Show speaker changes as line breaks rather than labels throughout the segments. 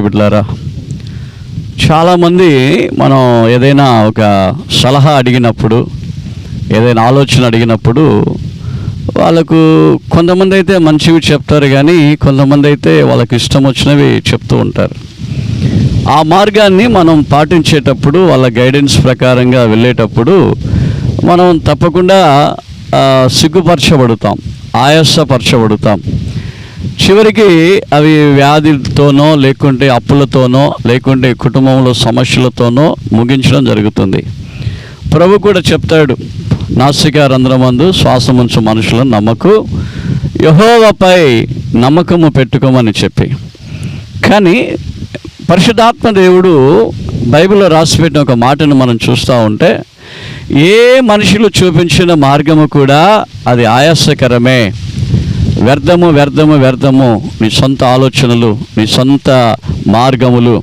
దేవుని బిడ్డలారా, చాలామంది మనం ఏదైనా ఒక సలహా అడిగినప్పుడు, ఏదైనా ఆలోచన అడిగినప్పుడు వాళ్ళకు కొంతమంది అయితే మంచివి చెప్తారు, కానీ కొంతమంది అయితే వాళ్ళకి ఇష్టం వచ్చినవి చెప్తూ ఉంటారు. ఆ మార్గాన్ని మనం పాటించేటప్పుడు, వాళ్ళ గైడెన్స్ ప్రకారంగా వెళ్ళేటప్పుడు మనం తప్పకుండా సిగ్గుపరచబడతాం, ఆయాసపరచబడతాం. చివరికి అవి వ్యాధితోనో, లేకుంటే అప్పులతోనో, లేకుంటే కుటుంబంలో సమస్యలతోనో ముగించడం జరుగుతుంది. ప్రభు కూడా చెప్తాడు, నాసికా రంధ్రమందు శ్వాసముంచు మనుషులను నమ్మకు, యెహోవాపై నమ్మకము పెట్టుకోమని చెప్పి. కానీ పరిశుద్ధాత్మ దేవుడు బైబిల్లో రాసిపెట్టిన ఒక మాటను మనం చూస్తూ ఉంటే, ఏ మనుషులు చూపించిన మార్గము కూడా అది ఆయాసకరమే, వ్యర్థము వ్యర్థము వ్యర్థము. నీ సొంత ఆలోచనలు, నీ సొంత మార్గములు,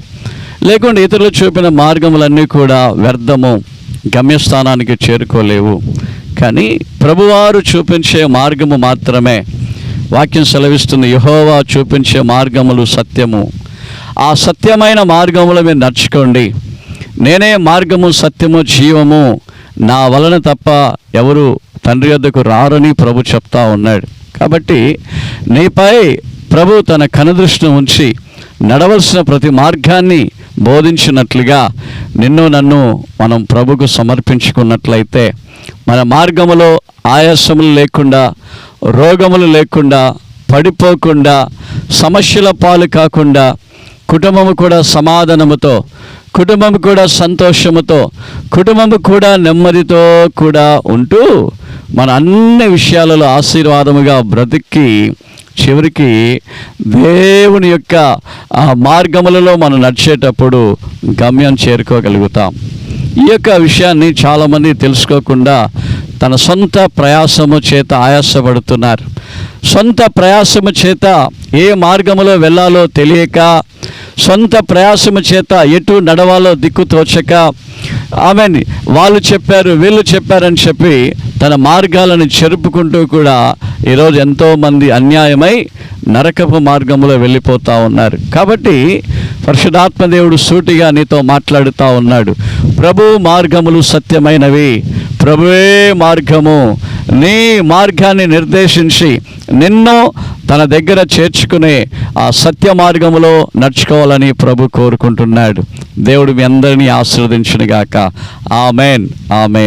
లేకుంటే ఇతరులు చూపిన మార్గములన్నీ కూడా వ్యర్థము, గమ్యస్థానానికి చేరుకోలేవు. కానీ ప్రభువారు చూపించే మార్గము మాత్రమే. వాక్యం సెలవిస్తుంది, యెహోవా చూపించే మార్గములు సత్యము. ఆ సత్యమైన మార్గములో మీరు నడుచుకోండి. నేనే మార్గము, సత్యము, జీవము, నా వలన తప్ప ఎవరు తండ్రి యొద్దకు రారని ప్రభు చెప్తా ఉన్నాడు. కాబట్టి నీపై ప్రభు తన కనుదృష్టిని ఉంచి నడవలసిన ప్రతి మార్గాన్ని బోధించినట్లుగా నిన్ను నన్ను మనం ప్రభుకు సమర్పించుకున్నట్లయితే మన మార్గములో ఆయాసములు లేకుండా, రోగములు లేకుండా, పడిపోకుండా, సమస్యల పాలు కాకుండా, కుటుంబము కూడా సమాధానముతో, కుటుంబము కూడా సంతోషముతో, కుటుంబము కూడా నెమ్మదితో కూడా ఉంటూ మన అన్ని విషయాలలో ఆశీర్వాదముగా బ్రతికి చివరికి దేవుని యొక్క ఆ మార్గములలో మనం నడిచేటప్పుడు గమ్యం చేరుకోగలుగుతాం. ఈ యొక్క విషయాన్ని చాలామంది తెలుసుకోకుండా తన సొంత ప్రయాసము చేత ఆయాసపడుతున్నారు. సొంత ప్రయాసము చేత ఏ మార్గములో వెళ్ళాలో తెలియక, సొంత ప్రయాసము చేత ఎటు నడవాలో దిక్కు తోచక, ఆమెని వాళ్ళు చెప్పారు, వీళ్ళు చెప్పారని చెప్పి తన మార్గాలను చెరుపుకుంటూ కూడా ఈరోజు ఎంతోమంది అన్యాయమై నరకపు మార్గంలో వెళ్ళిపోతూ ఉన్నారు. కాబట్టి పరిశుద్ధాత్మ దేవుడు సూటిగా నీతో మాట్లాడుతూ ఉన్నాడు. ప్రభు మార్గములు సత్యమైనవి, ప్రభువే మార్గము. నీ మార్గాన్ని నిర్దేశించి నిన్ను తన దగ్గర చేర్చుకునే ఆ సత్య మార్గములో నడుచుకోవాలని ప్రభు కోరుకుంటున్నాడు. దేవుడు మీ అందరినీ ఆశీర్వదించునుగాక. ఆమేన్, ఆమేన్.